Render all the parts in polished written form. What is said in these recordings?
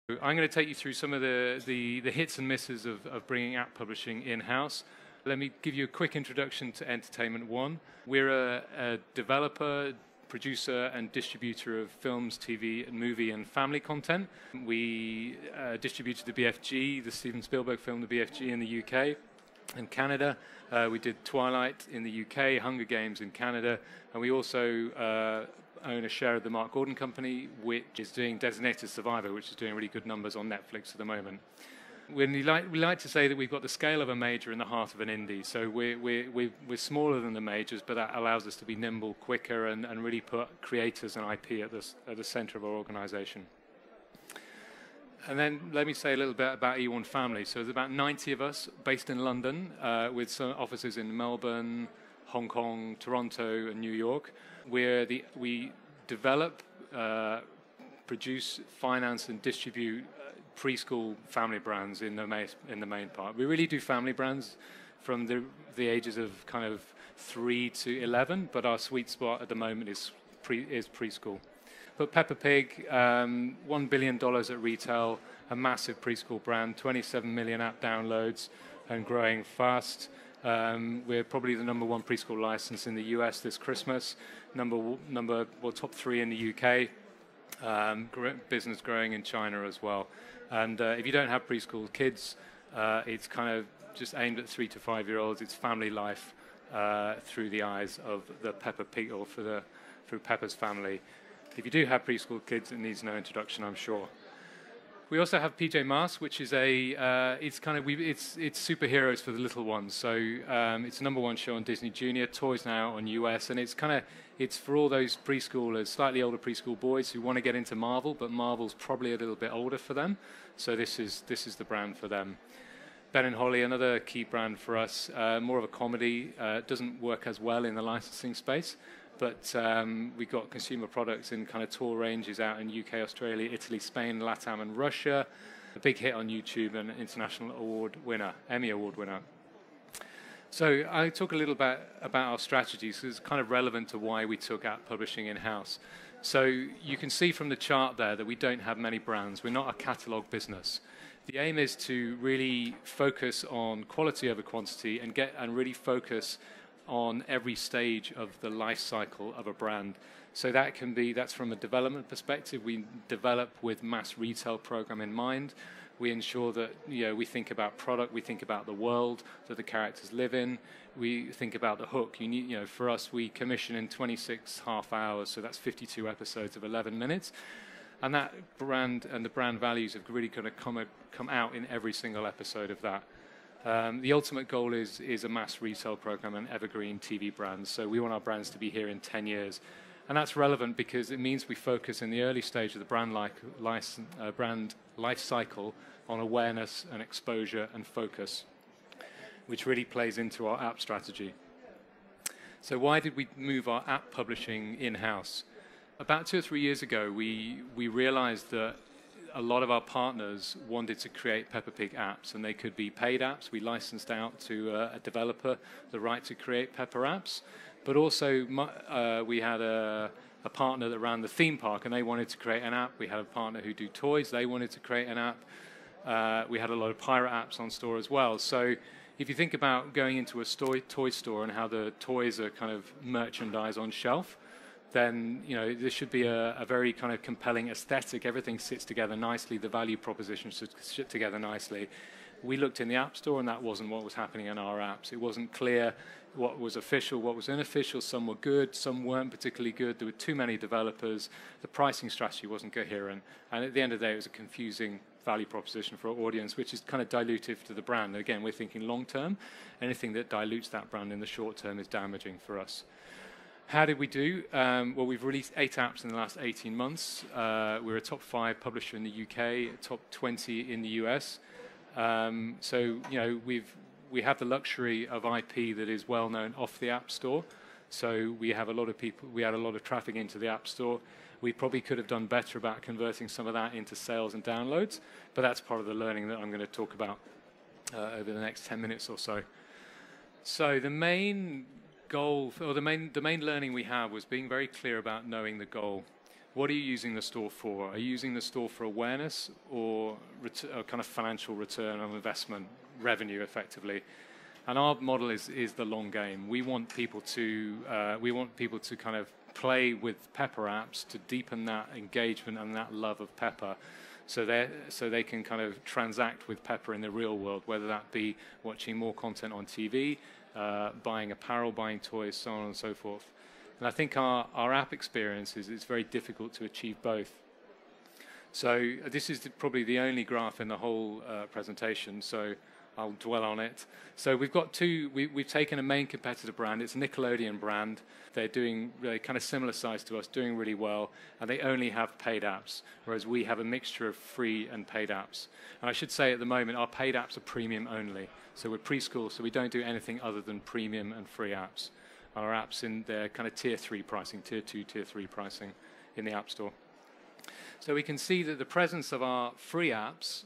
I'm going to take you through some of the hits and misses of bringing app publishing in-house. Let me give you a quick introduction to Entertainment One. We're a developer, producer and distributor of films, TV, movie and family content. We distributed the BFG, the Steven Spielberg film, the BFG in the UK and Canada. We did Twilight in the UK, Hunger Games in Canada, and we also own a share of the Mark Gordon company, which is doing Designated Survivor, which is doing really good numbers on Netflix at the moment. We like to say that we've got the scale of a major in the heart of an indie. So we're smaller than the majors, but that allows us to be nimble, quicker, and really put creators and IP at the center of our organization. And then let me say a little bit about E1 Family. So there's about 90 of us based in London, with some offices in Melbourne, Hong Kong, Toronto, and New York. We develop, produce, finance, and distribute preschool family brands in the main part. We really do family brands from the ages of kind of 3 to 11, but our sweet spot at the moment is preschool. But Peppa Pig, $1 billion at retail, a massive preschool brand, 27 million app downloads, and growing fast. We're probably the #1 preschool license in the US this Christmas. Top 3 in the UK. Business growing in China as well. And if you don't have preschool kids, it's kind of just aimed at 3 to 5 year olds. It's family life through the eyes of the Peppa Pig, or through Peppa's family. If you do have preschool kids, it needs no introduction, I'm sure. We also have PJ Masks, which is it's superheroes for the little ones. So it's a #1 show on Disney Junior, toys now on US, and it's for all those preschoolers, slightly older preschool boys who want to get into Marvel, but Marvel's probably a little bit older for them. So this is the brand for them. Ben and Holly, another key brand for us, more of a comedy. Doesn't work as well in the licensing space. But we've got consumer products in kind of tour ranges out in UK, Australia, Italy, Spain, LATAM, and Russia. A big hit on YouTube and an international award winner, Emmy Award winner. So I talk a little bit about our strategies, because it's kind of relevant to why we took app publishing in-house. So you can see from the chart there that we don't have many brands. We're not a catalog business. The aim is to really focus on quality over quantity and really focus on every stage of the life cycle of a brand. So that's from a development perspective. We develop with mass retail program in mind. We ensure that we think about product, we think about the world that the characters live in. We think about the hook. For us, we commission in 26 half hours, so that's 52 episodes of 11 minutes. And that brand and the brand values have really going to come out in every single episode of that. The ultimate goal is a mass retail program and evergreen TV brands. So we want our brands to be here in 10 years. And that's relevant because it means we focus in the early stage of the brand life cycle on awareness and exposure and focus, which really plays into our app strategy. So why did we move our app publishing in-house? About 2 or 3 years ago, we realized that a lot of our partners wanted to create Peppa Pig apps, and they could be paid apps. We licensed out to a developer the right to create Peppa apps, but also we had a partner that ran the theme park, and they wanted to create an app. We had a partner who do toys. They wanted to create an app. We had a lot of pirate apps on store as well. So if you think about going into a toy store and how the toys are kind of merchandise on shelf, then there should be a very kind of compelling aesthetic. Everything sits together nicely. The value proposition should sit together nicely. We looked in the App Store, and that wasn't what was happening in our apps. It wasn't clear what was official, what was unofficial. Some were good, some weren't particularly good. There were too many developers. The pricing strategy wasn't coherent. And at the end of the day, it was a confusing value proposition for our audience, which is kind of dilutive to the brand. Again, we're thinking long term. Anything that dilutes that brand in the short term is damaging for us. How did we do? Well, we've released 8 apps in the last 18 months. We're a top 5 publisher in the UK, top 20 in the US. So we have the luxury of IP that is well known off the App Store. So we have a lot of people. We had a lot of traffic into the App Store. We probably could have done better about converting some of that into sales and downloads, but that's part of the learning that I'm going to talk about over the next 10 minutes or so. So the main goal, or the main learning we have was being very clear about knowing the goal. What are you using the store for? Are you using the store for awareness or kind of financial return on investment, revenue effectively? And our model is the long game. We want people to kind of play with Pepper apps to deepen that engagement and that love of Pepper, so they can kind of transact with Pepper in the real world, whether that be watching more content on TV, buying apparel, buying toys, so on and so forth. And I think our app experience it's very difficult to achieve both. So this is probably the only graph in the whole presentation, so I'll dwell on it. So we've got we've taken a main competitor brand. It's a Nickelodeon brand. They're kind of similar size to us, doing really well, and they only have paid apps, whereas we have a mixture of free and paid apps. And I should say at the moment, our paid apps are premium only. So we're preschool, so we don't do anything other than premium and free apps. Our apps in their kind of tier 3 pricing, tier 2, tier 3 pricing in the App Store. So we can see that the presence of our free apps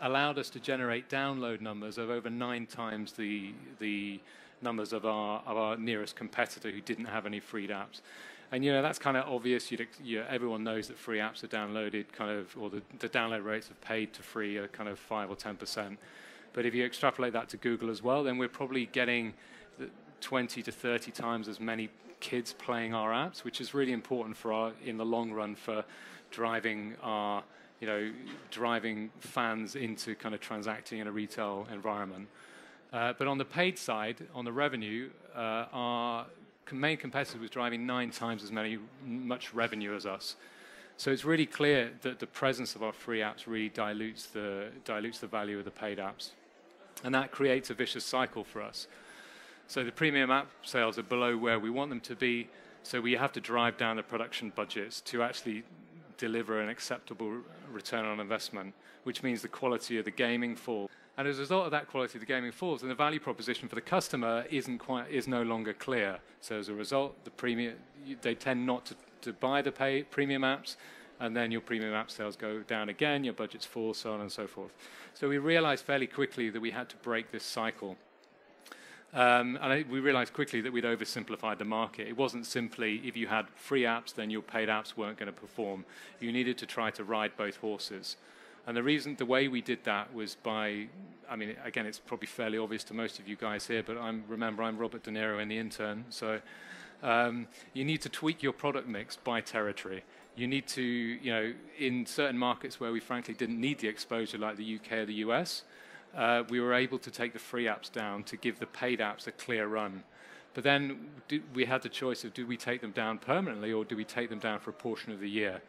allowed us to generate download numbers of over 9 times the numbers of our nearest competitor who didn't have any free apps. And that's kind of obvious. Everyone knows that free apps are downloaded or the download rates of paid to free are kind of 5 or 10%. But if you extrapolate that to Google as well, then we're probably getting 20 to 30 times as many kids playing our apps, which is really important in the long run for driving fans into kind of transacting in a retail environment. But on the paid side, on the revenue, our main competitor was driving 9 times as much revenue as us. So it's really clear that the presence of our free apps really dilutes the value of the paid apps. And that creates a vicious cycle for us. So the premium app sales are below where we want them to be, so we have to drive down the production budgets to actually deliver an acceptable return on investment, which means the quality of the gaming falls. And as a result of that quality of the gaming falls, and the value proposition for the customer is no longer clear. So as a result, they tend not to buy the premium apps, and then your premium app sales go down again, your budgets fall, so on and so forth. So we realized fairly quickly that we had to break this cycle. We realized quickly that we'd oversimplified the market. It wasn't simply if you had free apps, then your paid apps weren't going to perform. You needed to try to ride both horses. And the way we did that was again, it's probably fairly obvious to most of you guys here, but remember, I'm Robert De Niro in The Intern. So you need to tweak your product mix by territory. You need to, in certain markets where we frankly didn't need the exposure, like the UK or the US, we were able to take the free apps down to give the paid apps a clear run. But then we had the choice of, do we take them down permanently or do we take them down for a portion of the year?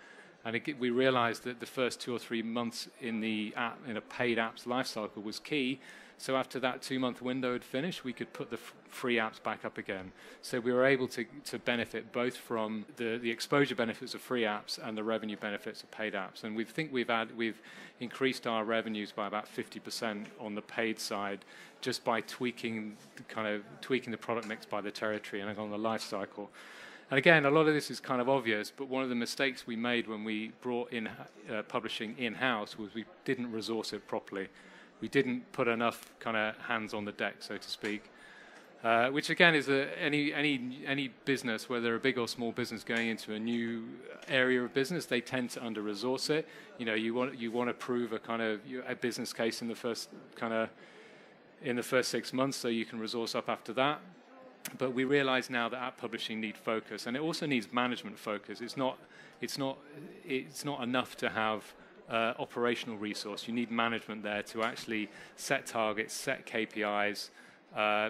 And we realized that the first 2 or 3 months in a paid apps lifecycle was key. So after that 2-month window had finished, we could put the free apps back up again. So we were able to benefit both from the exposure benefits of free apps and the revenue benefits of paid apps. And we think we've increased our revenues by about 50% on the paid side just by tweaking the product mix by the territory and on the life cycle. And again, a lot of this is kind of obvious, but one of the mistakes we made when we brought in publishing in-house was we didn't resource it properly. We didn't put enough kind of hands on the deck, so to speak, which again is any business, whether a big or small business going into a new area of business, they tend to under-resource it. You want to prove a business case in the first 6 months, so you can resource up after that. But we realize now that app publishing needs focus, and it also needs management focus. It's not enough to have operational resource. You need management there to actually set targets, set KPIs,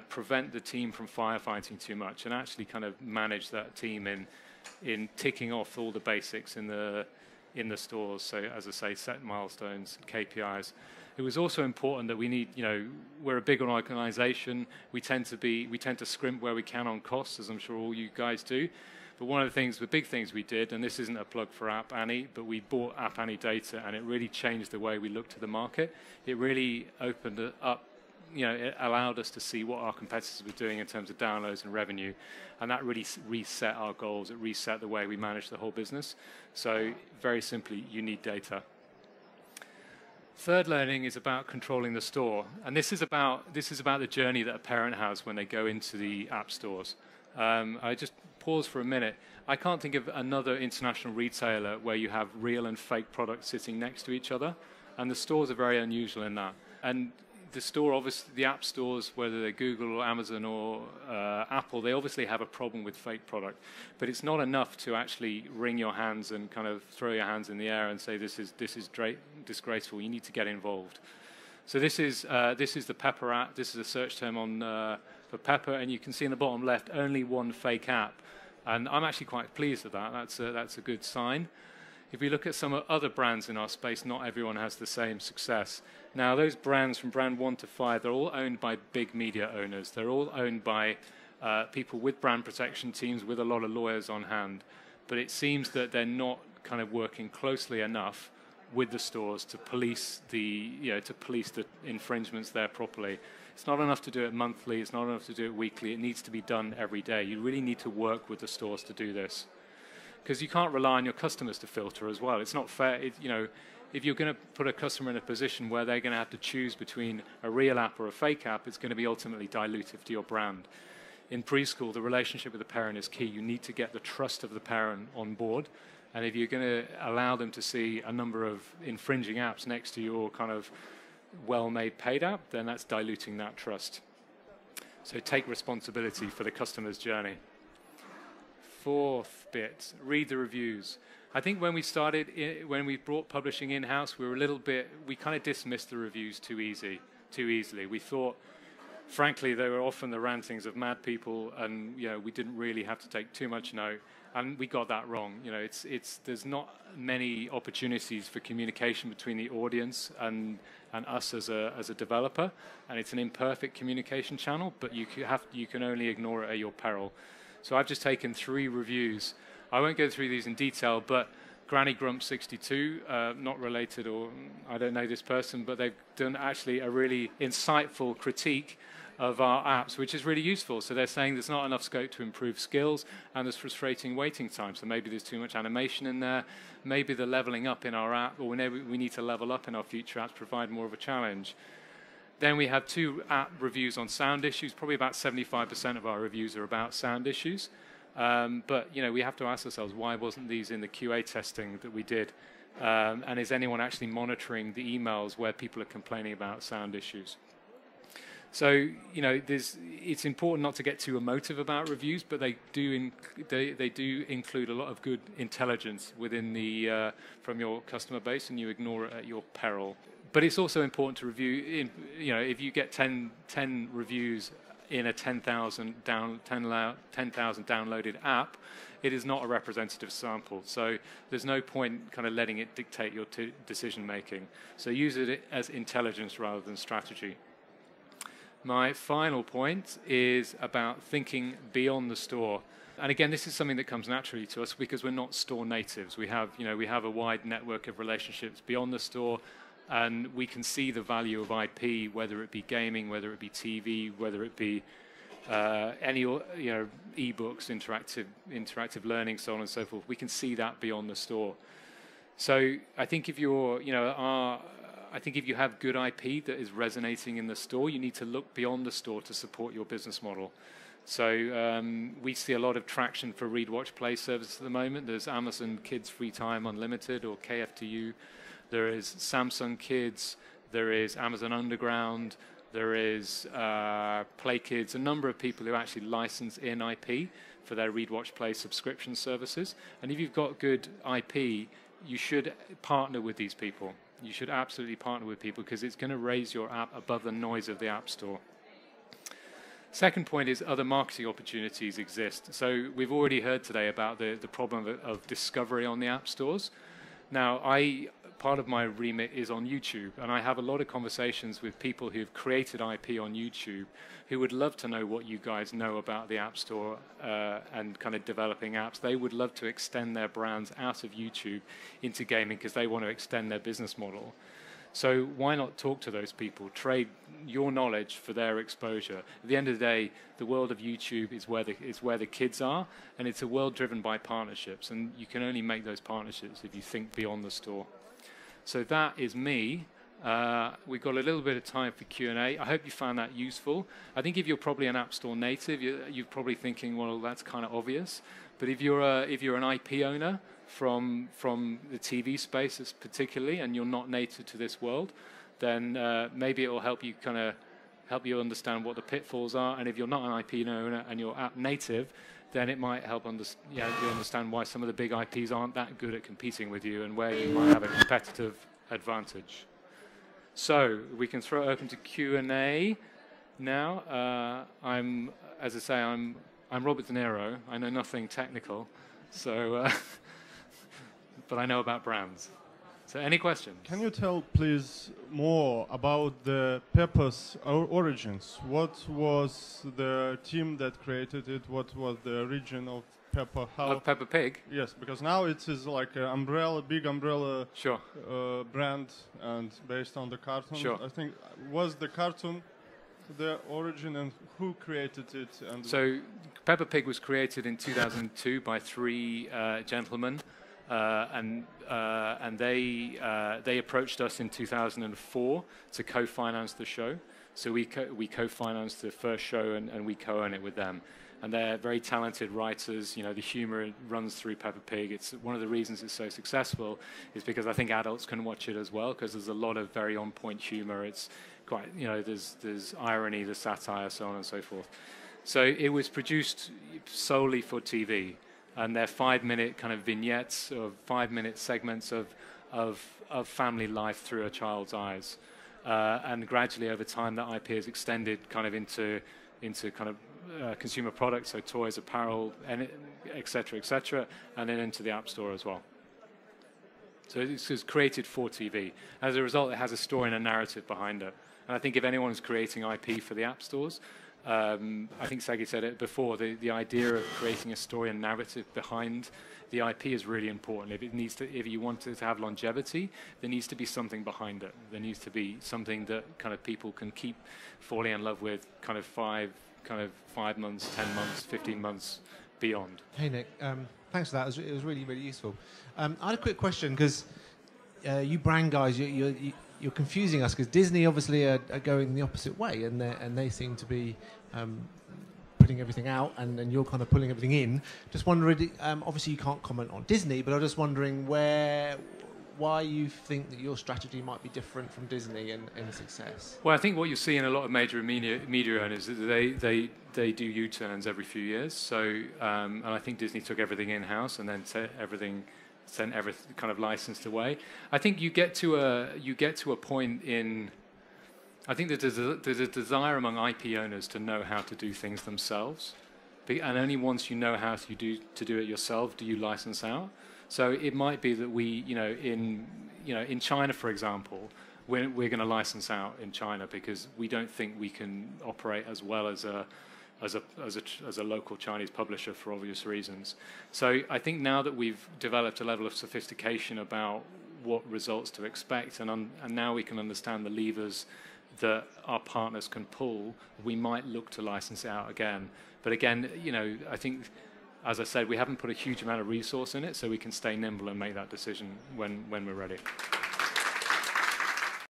prevent the team from firefighting too much, and actually kind of manage that team in ticking off all the basics in the stores. So as I say, set milestones, KPIs. It was also important that we need, we're a big organization. We tend to scrimp where we can on costs, as I'm sure all you guys do. But one of the big things we did, and this isn't a plug for App Annie, but we bought App Annie data, and it really changed the way we looked to the market. It really opened it up, it allowed us to see what our competitors were doing in terms of downloads and revenue, and that really reset our goals. It reset the way we manage the whole business. So very simply, you need data. Third learning is about controlling the store, and this is about the journey that a parent has when they go into the app stores. I just pause for a minute. I can't think of another international retailer where you have real and fake products sitting next to each other, and the stores are very unusual in that. And the store, obviously, the app stores, whether they're Google or Amazon or Apple, they obviously have a problem with fake product. But it's not enough to actually wring your hands and kind of throw your hands in the air and say this is disgraceful. You need to get involved. So this is the Pepper app. This is a search term on for Pepper, and you can see in the bottom left only one fake app, and I'm actually quite pleased with that. That's a good sign. If we look at some other brands in our space, not everyone has the same success. Now, those brands from brand 1 to 5, they're all owned by big media owners. They're all owned by people with brand protection teams with a lot of lawyers on hand. But it seems that they're not kind of working closely enough with the stores to police the infringements there properly. It's not enough to do it monthly. It's not enough to do it weekly. It needs to be done every day. You really need to work with the stores to do this, because you can't rely on your customers to filter as well. It's not fair. If you're going to put a customer in a position where they're going to have to choose between a real app or a fake app, it's going to be ultimately dilutive to your brand. In preschool, the relationship with the parent is key. You need to get the trust of the parent on board. And if you're going to allow them to see a number of infringing apps next to your kind of well-made paid app, then that's diluting that trust. So take responsibility for the customer's journey. Fourth bit, read the reviews. I think when we started, when we brought publishing in-house, we kind of dismissed the reviews too easily. We thought, frankly, they were often the rantings of mad people, and we didn't really have to take too much note. And we got that wrong. There's not many opportunities for communication between the audience and us as a developer, and it's an imperfect communication channel. But you can only ignore it at your peril. So I've just taken 3 reviews. I won't go through these in detail, but Granny Grump 62, not related, or I don't know this person, but they've done actually a really insightful critique of our apps, which is really useful. So they're saying there's not enough scope to improve skills, and there's frustrating waiting time. So maybe there's too much animation in there. Maybe the leveling up in our app, or whenever we need to level up in our future apps, provide more of a challenge. Then we have 2 app reviews on sound issues. Probably about 75% of our reviews are about sound issues. But we have to ask ourselves, why wasn't these in the QA testing that we did? And is anyone actually monitoring the emails where people are complaining about sound issues? So it's important not to get too emotive about reviews, but they do include a lot of good intelligence within from your customer base, and you ignore it at your peril. But it's also important to review. If you get 10 reviews in a 10,000 downloaded app, it is not a representative sample. So there's no point kind of letting it dictate your decision making. So use it as intelligence rather than strategy. My final point is about thinking beyond the store. And again, this is something that comes naturally to us because we're not store natives. We have a wide network of relationships beyond the store, and we can see the value of IP, whether it be gaming, whether it be TV, whether it be any e-books, interactive learning, so on and so forth. We can see that beyond the store. So I think if you have good IP that is resonating in the store, you need to look beyond the store to support your business model. So we see a lot of traction for Read, Watch, Play services at the moment. There's Amazon Kids Free Time Unlimited, or KFTU. There is Samsung Kids. There is Amazon Underground. There is Play Kids. A number of people who actually license in IP for their Read, Watch, Play subscription services. And if you've got good IP, you should partner with these people. You should absolutely partner with people because it's going to raise your app above the noise of the App Store. Second point is other marketing opportunities exist. So we've already heard today about the problem of discovery on the app stores. Now, part of my remit is on YouTube, and I have a lot of conversations with people who've created IP on YouTube who would love to know what you guys know about the App Store and kind of developing apps. They would love to extend their brands out of YouTube into gaming because they want to extend their business model. So why not talk to those people, trade your knowledge for their exposure? At the end of the day, the world of YouTube is where the kids are, and it's a world driven by partnerships, and you can only make those partnerships if you think beyond the store. So that is me. We've got a little bit of time for Q&A. I hope you found that useful. I think if you're probably an App Store native, you're probably thinking, well, that's kind of obvious. But if you're an IP owner from the TV space particularly, and you're not native to this world, then maybe it will help you understand what the pitfalls are. And if you're not an IP owner and you're app native, then it might help you understand why some of the big IPs aren't that good at competing with you and where you might have a competitive advantage. So we can throw it open to Q&A now. As I say, I'm Robert De Niro. I know nothing technical, so but I know about brands. So any questions? Can you tell, please, more about the Peppa's origins? What was the team that created it? What was the origin of Peppa? Of Peppa Pig? Yes, because now it is like an big umbrella sure. Brand, and based on the cartoon. Sure. I think, was the cartoon the origin, and who created it? And so Peppa Pig was created in 2002 by three gentlemen. And they approached us in 2004 to co-finance the show. So we co-financed the first show and we co-own it with them. And they're very talented writers. You know, the humor runs through Peppa Pig. It's one of the reasons it's so successful is because I think adults can watch it as well, because there's a lot of very on-point humor. It's quite, you know, there's irony, there's satire, so on and so forth. So it was produced solely for TV. And they're 5-minute kind of vignettes or 5-minute segments of family life through a child's eyes. And gradually over time that IP has extended kind of into kind of consumer products, so toys, apparel, and et cetera, and then into the App Store as well. So it's created for TV. As a result, it has a story and a narrative behind it. And I think if anyone's creating IP for the App Stores, I think Sagi said it before, the idea of creating a story and narrative behind the IP is really important. If you want it to have longevity, there needs to be something behind it. There needs to be something that kind of people can keep falling in love with kind of 5 months, 10 months, 15 months beyond. Hey Nick, thanks for that. It was really, really useful. I had a quick question, because you brand guys, you're confusing us, because Disney obviously are going the opposite way, and they seem to be putting everything out, and you're kind of pulling everything in. Just wondering, obviously you can't comment on Disney, but I'm just wondering why you think that your strategy might be different from Disney and success. Well, I think what you see in a lot of major media owners is that they do U-turns every few years. So, and I think Disney took everything in-house and then sent everything kind of licensed away. I think you get to a point in. I think that there's a desire among IP owners to know how to do things themselves, and only once you know how to do it yourself do you license out. So it might be that we, in China, for example, we're going to license out in China because we don't think we can operate as well as a local Chinese publisher for obvious reasons. So I think now that we've developed a level of sophistication about what results to expect, and now we can understand the levers that our partners can pull, we might look to license it out again. But again, I think, as I said, we haven't put a huge amount of resource in it, so we can stay nimble and make that decision when we're ready.